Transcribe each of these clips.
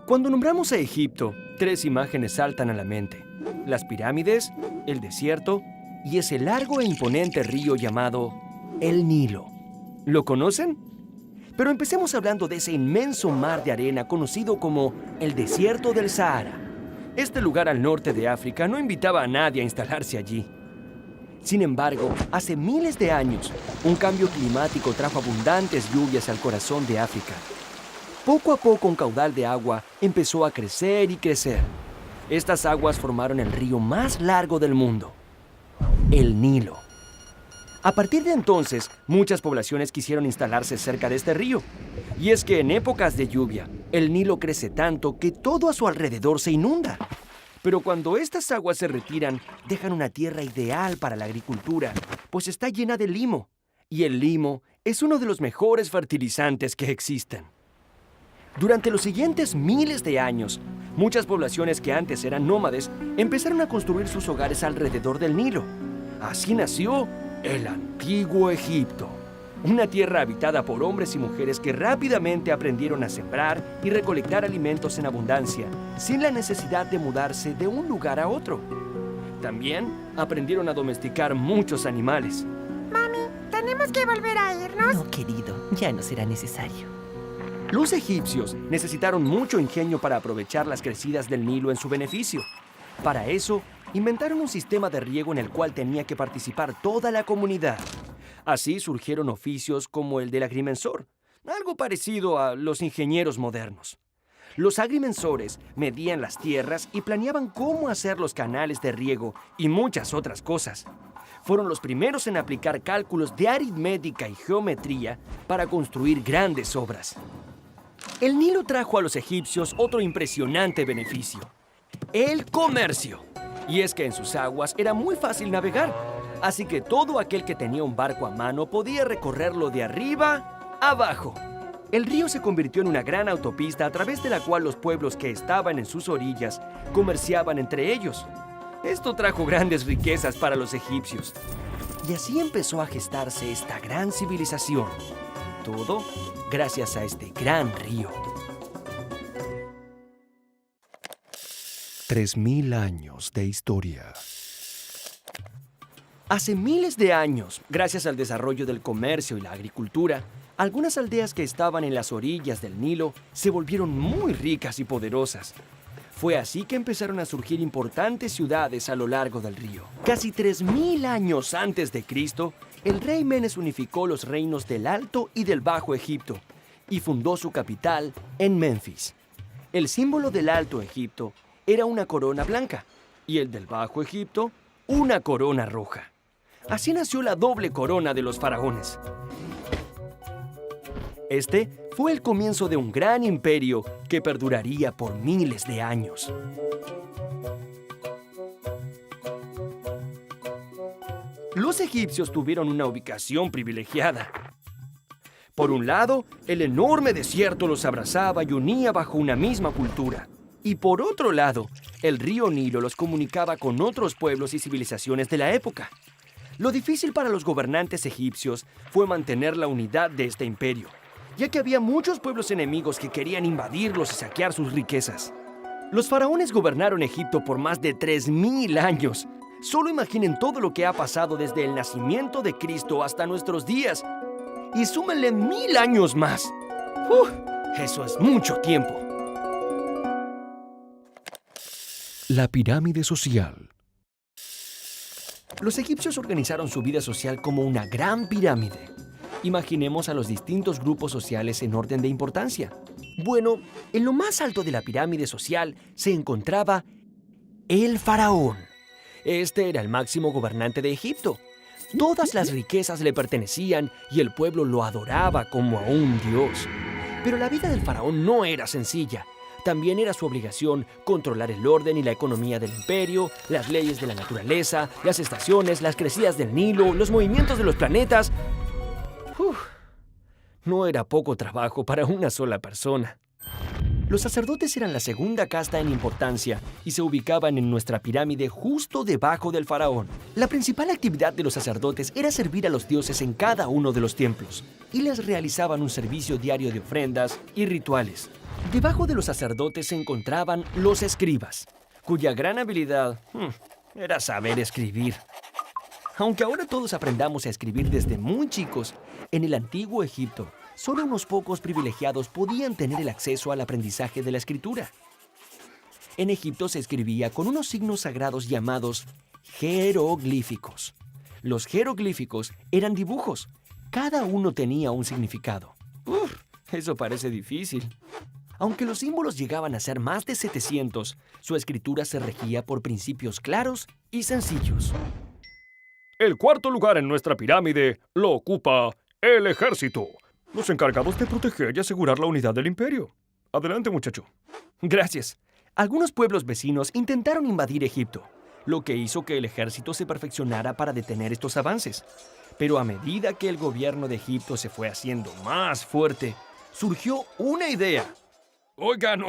Cuando nombramos a Egipto, tres imágenes saltan a la mente: las pirámides, el desierto y ese largo e imponente río llamado el Nilo. ¿Lo conocen? Pero empecemos hablando de ese inmenso mar de arena conocido como el desierto del Sahara. Este lugar al norte de África no invitaba a nadie a instalarse allí. Sin embargo, hace miles de años, un cambio climático trajo abundantes lluvias al corazón de África. Poco a poco, un caudal de agua empezó a crecer y crecer. Estas aguas formaron el río más largo del mundo, el Nilo. A partir de entonces, muchas poblaciones quisieron instalarse cerca de este río. Y es que en épocas de lluvia, el Nilo crece tanto que todo a su alrededor se inunda. Pero cuando estas aguas se retiran, dejan una tierra ideal para la agricultura, pues está llena de limo. Y el limo es uno de los mejores fertilizantes que existen. Durante los siguientes miles de años, muchas poblaciones que antes eran nómades empezaron a construir sus hogares alrededor del Nilo. Así nació el antiguo Egipto, una tierra habitada por hombres y mujeres que rápidamente aprendieron a sembrar y recolectar alimentos en abundancia, sin la necesidad de mudarse de un lugar a otro. También aprendieron a domesticar muchos animales. Mami, tenemos que volver a irnos. No, querido, ya no será necesario. Los egipcios necesitaron mucho ingenio para aprovechar las crecidas del Nilo en su beneficio. Para eso, inventaron un sistema de riego en el cual tenía que participar toda la comunidad. Así surgieron oficios como el del agrimensor, algo parecido a los ingenieros modernos. Los agrimensores medían las tierras y planeaban cómo hacer los canales de riego y muchas otras cosas. Fueron los primeros en aplicar cálculos de aritmética y geometría para construir grandes obras. El Nilo trajo a los egipcios otro impresionante beneficio: el comercio. Y es que en sus aguas era muy fácil navegar, así que todo aquel que tenía un barco a mano podía recorrerlo de arriba a abajo. El río se convirtió en una gran autopista a través de la cual los pueblos que estaban en sus orillas comerciaban entre ellos. Esto trajo grandes riquezas para los egipcios. Y así empezó a gestarse esta gran civilización. Todo gracias a este gran río. 3000 años de historia. Hace miles de años, gracias al desarrollo del comercio y la agricultura, algunas aldeas que estaban en las orillas del Nilo se volvieron muy ricas y poderosas. Fue así que empezaron a surgir importantes ciudades a lo largo del río. Casi 3000 años antes de Cristo, el rey Menes unificó los reinos del Alto y del Bajo Egipto y fundó su capital en Menfis. El símbolo del Alto Egipto era una corona blanca y el del Bajo Egipto una corona roja. Así nació la doble corona de los faraones. Este fue el comienzo de un gran imperio que perduraría por miles de años. Los egipcios tuvieron una ubicación privilegiada. Por un lado, el enorme desierto los abrazaba y unía bajo una misma cultura. Y por otro lado, el río Nilo los comunicaba con otros pueblos y civilizaciones de la época. Lo difícil para los gobernantes egipcios fue mantener la unidad de este imperio, ya que había muchos pueblos enemigos que querían invadirlos y saquear sus riquezas. Los faraones gobernaron Egipto por más de 3000 años. Solo imaginen todo lo que ha pasado desde el nacimiento de Cristo hasta nuestros días. Y súmenle 1000 años más. Eso es mucho tiempo. La pirámide social. Los egipcios organizaron su vida social como una gran pirámide. Imaginemos a los distintos grupos sociales en orden de importancia. Bueno, en lo más alto de la pirámide social se encontraba el faraón. Este era el máximo gobernante de Egipto. Todas las riquezas le pertenecían y el pueblo lo adoraba como a un dios. Pero la vida del faraón no era sencilla. También era su obligación controlar el orden y la economía del imperio, las leyes de la naturaleza, las estaciones, las crecidas del Nilo, los movimientos de los planetas. No era poco trabajo para una sola persona. Los sacerdotes eran la segunda casta en importancia y se ubicaban en nuestra pirámide justo debajo del faraón. La principal actividad de los sacerdotes era servir a los dioses en cada uno de los templos y les realizaban un servicio diario de ofrendas y rituales. Debajo de los sacerdotes se encontraban los escribas, cuya gran habilidad era saber escribir. Aunque ahora todos aprendamos a escribir desde muy chicos, en el antiguo Egipto, solo unos pocos privilegiados podían tener el acceso al aprendizaje de la escritura. En Egipto se escribía con unos signos sagrados llamados jeroglíficos. Los jeroglíficos eran dibujos. Cada uno tenía un significado. Eso parece difícil. Aunque los símbolos llegaban a ser más de 700, su escritura se regía por principios claros y sencillos. El cuarto lugar en nuestra pirámide lo ocupa el ejército, los encargados de proteger y asegurar la unidad del imperio. Adelante, muchacho. Gracias. Algunos pueblos vecinos intentaron invadir Egipto, lo que hizo que el ejército se perfeccionara para detener estos avances. Pero a medida que el gobierno de Egipto se fue haciendo más fuerte, surgió una idea. Oigan,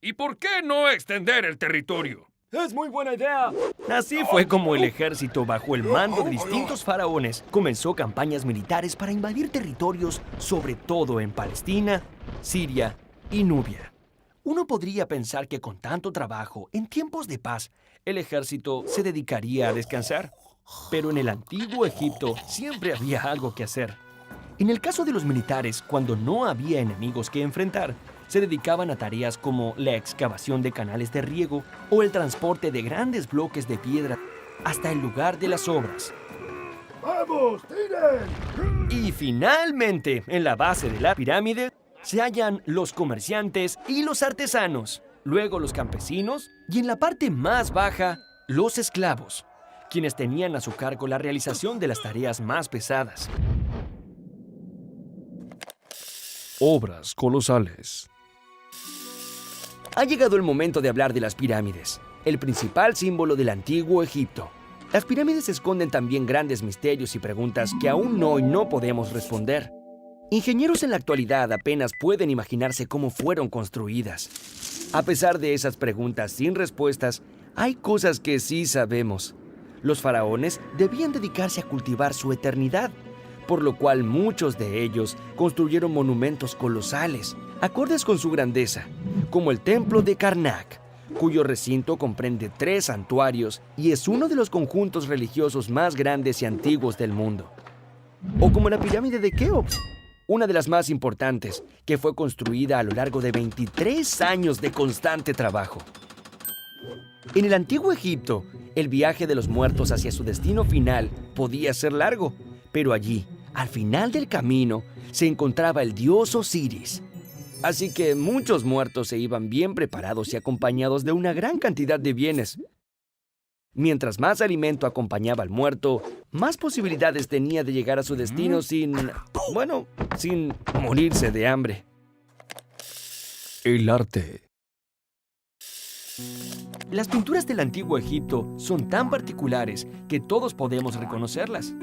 ¿y por qué no extender el territorio? ¡Es muy buena idea! Así fue como el ejército, bajo el mando de distintos faraones, comenzó campañas militares para invadir territorios, sobre todo en Palestina, Siria y Nubia. Uno podría pensar que con tanto trabajo, en tiempos de paz, el ejército se dedicaría a descansar. Pero en el antiguo Egipto siempre había algo que hacer. En el caso de los militares, cuando no había enemigos que enfrentar, se dedicaban a tareas como la excavación de canales de riego o el transporte de grandes bloques de piedra hasta el lugar de las obras. ¡Vamos, tiren! Y finalmente, en la base de la pirámide, se hallan los comerciantes y los artesanos, luego los campesinos y en la parte más baja, los esclavos, quienes tenían a su cargo la realización de las tareas más pesadas. Obras colosales. Ha llegado el momento de hablar de las pirámides, el principal símbolo del antiguo Egipto. Las pirámides esconden también grandes misterios y preguntas que aún hoy no podemos responder. Ingenieros en la actualidad apenas pueden imaginarse cómo fueron construidas. A pesar de esas preguntas sin respuestas, hay cosas que sí sabemos. Los faraones debían dedicarse a cultivar su eternidad, por lo cual muchos de ellos construyeron monumentos colosales, acordes con su grandeza, como el templo de Karnak, cuyo recinto comprende 3 santuarios y es uno de los conjuntos religiosos más grandes y antiguos del mundo. O como la pirámide de Keops, una de las más importantes, que fue construida a lo largo de 23 años de constante trabajo. En el antiguo Egipto, el viaje de los muertos hacia su destino final podía ser largo, pero allí, al final del camino, se encontraba el dios Osiris. Así que muchos muertos se iban bien preparados y acompañados de una gran cantidad de bienes. Mientras más alimento acompañaba al muerto, más posibilidades tenía de llegar a su destino sin morirse de hambre. El arte. Las pinturas del antiguo Egipto son tan particulares que todos podemos reconocerlas.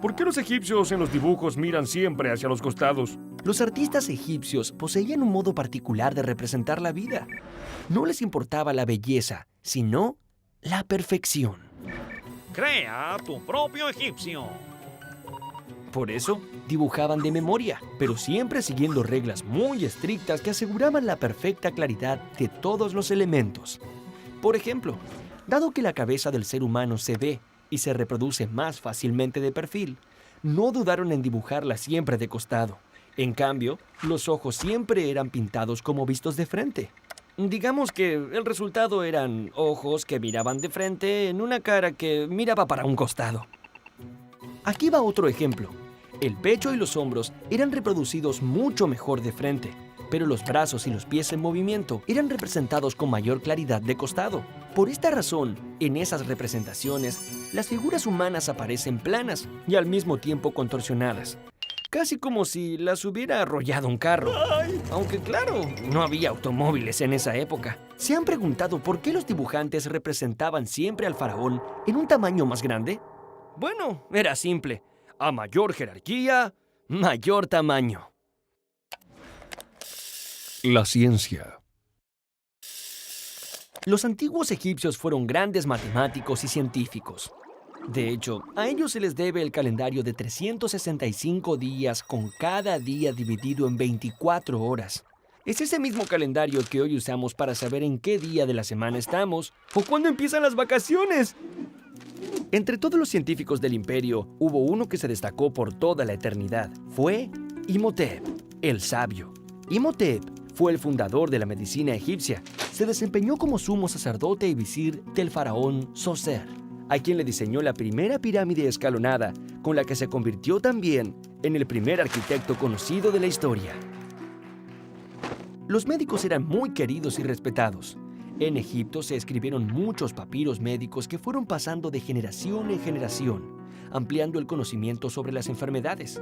¿Por qué los egipcios en los dibujos miran siempre hacia los costados? Los artistas egipcios poseían un modo particular de representar la vida. No les importaba la belleza, sino la perfección. Crea tu propio egipcio. Por eso, dibujaban de memoria, pero siempre siguiendo reglas muy estrictas que aseguraban la perfecta claridad de todos los elementos. Por ejemplo, dado que la cabeza del ser humano se ve y se reproduce más fácilmente de perfil, no dudaron en dibujarla siempre de costado. En cambio, los ojos siempre eran pintados como vistos de frente. Digamos que el resultado eran ojos que miraban de frente en una cara que miraba para un costado. Aquí va otro ejemplo. El pecho y los hombros eran reproducidos mucho mejor de frente, pero los brazos y los pies en movimiento eran representados con mayor claridad de costado. Por esta razón, en esas representaciones, las figuras humanas aparecen planas y al mismo tiempo contorsionadas, casi como si las hubiera arrollado un carro. Aunque claro, no había automóviles en esa época. ¿Se han preguntado por qué los dibujantes representaban siempre al faraón en un tamaño más grande? Bueno, era simple. A mayor jerarquía, mayor tamaño. La ciencia. Los antiguos egipcios fueron grandes matemáticos y científicos. De hecho, a ellos se les debe el calendario de 365 días con cada día dividido en 24 horas. Es ese mismo calendario que hoy usamos para saber en qué día de la semana estamos o cuándo empiezan las vacaciones. Entre todos los científicos del imperio, hubo uno que se destacó por toda la eternidad. Fue Imhotep, el sabio. Imhotep fue el fundador de la medicina egipcia. Se desempeñó como sumo sacerdote y visir del faraón Zoser, a quien le diseñó la primera pirámide escalonada, con la que se convirtió también en el primer arquitecto conocido de la historia. Los médicos eran muy queridos y respetados. En Egipto se escribieron muchos papiros médicos que fueron pasando de generación en generación, ampliando el conocimiento sobre las enfermedades.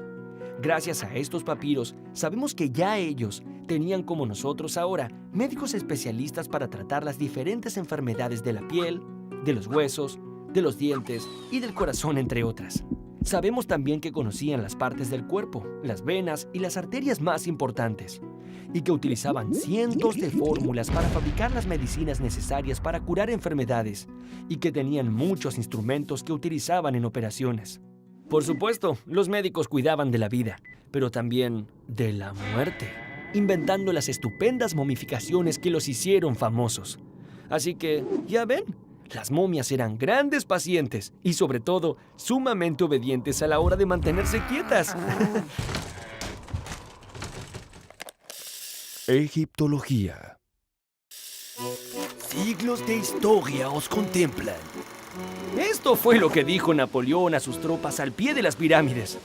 Gracias a estos papiros, sabemos que ya ellos tenían, como nosotros ahora, médicos especialistas para tratar las diferentes enfermedades de la piel, de los huesos, de los dientes y del corazón, entre otras. Sabemos también que conocían las partes del cuerpo, las venas y las arterias más importantes, y que utilizaban cientos de fórmulas para fabricar las medicinas necesarias para curar enfermedades, y que tenían muchos instrumentos que utilizaban en operaciones. Por supuesto, los médicos cuidaban de la vida, pero también de la muerte, inventando las estupendas momificaciones que los hicieron famosos. Así que, ya ven, las momias eran grandes pacientes y, sobre todo, sumamente obedientes a la hora de mantenerse quietas. Egiptología. Siglos de historia os contemplan. Esto fue lo que dijo Napoleón a sus tropas al pie de las pirámides.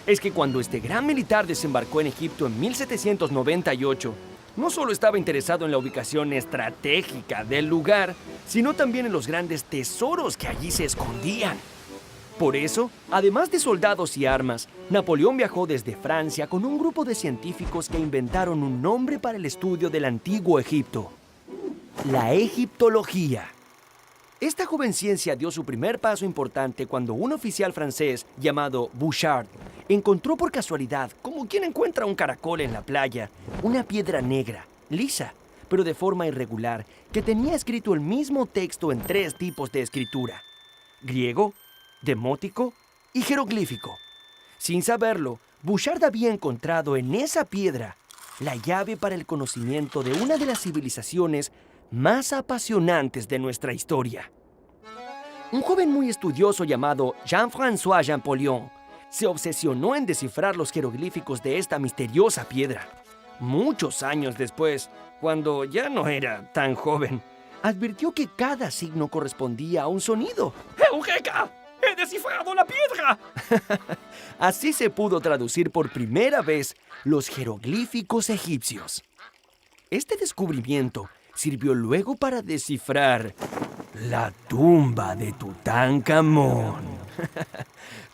Es que cuando este gran militar desembarcó en Egipto en 1798, no solo estaba interesado en la ubicación estratégica del lugar, sino también en los grandes tesoros que allí se escondían. Por eso, además de soldados y armas, Napoleón viajó desde Francia con un grupo de científicos que inventaron un nombre para el estudio del antiguo Egipto: la egiptología. Esta joven ciencia dio su primer paso importante cuando un oficial francés llamado Bouchard encontró por casualidad, como quien encuentra un caracol en la playa, una piedra negra, lisa, pero de forma irregular, que tenía escrito el mismo texto en 3 tipos de escritura: griego, demótico y jeroglífico. Sin saberlo, Bouchard había encontrado en esa piedra la llave para el conocimiento de una de las civilizaciones más apasionantes de nuestra historia. Un joven muy estudioso llamado Jean-François Champollion se obsesionó en descifrar los jeroglíficos de esta misteriosa piedra. Muchos años después, cuando ya no era tan joven, advirtió que cada signo correspondía a un sonido. ¡Eureka! ¡He descifrado la piedra! Así se pudo traducir por primera vez los jeroglíficos egipcios. Este descubrimiento sirvió luego para descifrar la tumba de Tutankamón.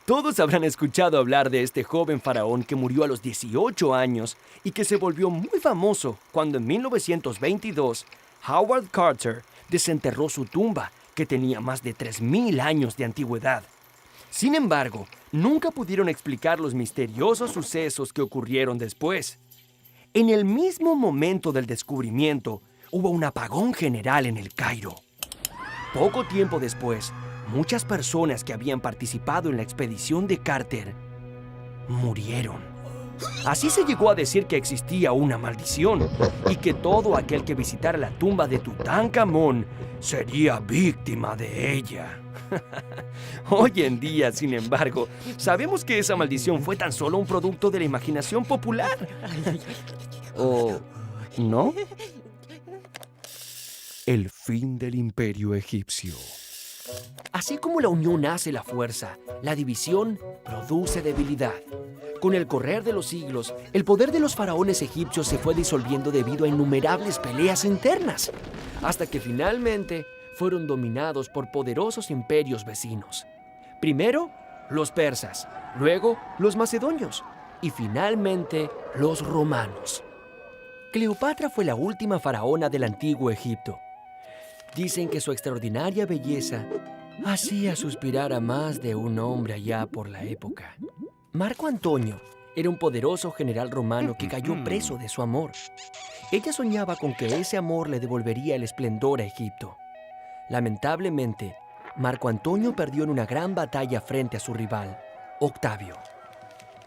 Todos habrán escuchado hablar de este joven faraón que murió a los 18 años y que se volvió muy famoso cuando en 1922 Howard Carter desenterró su tumba, que tenía más de 3.000 años de antigüedad. Sin embargo, nunca pudieron explicar los misteriosos sucesos que ocurrieron después. En el mismo momento del descubrimiento, hubo un apagón general en el Cairo. Poco tiempo después, muchas personas que habían participado en la expedición de Carter murieron. Así se llegó a decir que existía una maldición y que todo aquel que visitara la tumba de Tutankamón sería víctima de ella. Hoy en día, sin embargo, sabemos que esa maldición fue tan solo un producto de la imaginación popular. ¿O no? El fin del imperio egipcio. Así como la unión hace la fuerza, la división produce debilidad. Con el correr de los siglos, el poder de los faraones egipcios se fue disolviendo debido a innumerables peleas internas, hasta que finalmente fueron dominados por poderosos imperios vecinos. Primero, los persas, luego los macedonios y finalmente los romanos. Cleopatra fue la última faraona del antiguo Egipto. Dicen que su extraordinaria belleza hacía suspirar a más de un hombre allá por la época. Marco Antonio era un poderoso general romano que cayó preso de su amor. Ella soñaba con que ese amor le devolvería el esplendor a Egipto. Lamentablemente, Marco Antonio perdió en una gran batalla frente a su rival, Octavio.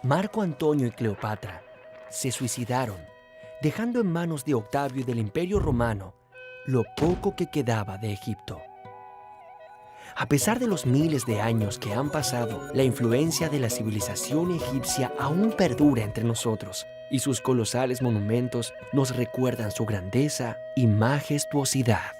Marco Antonio y Cleopatra se suicidaron, dejando en manos de Octavio y del Imperio Romano lo poco que quedaba de Egipto. A pesar de los miles de años que han pasado, la influencia de la civilización egipcia aún perdura entre nosotros, y sus colosales monumentos nos recuerdan su grandeza y majestuosidad.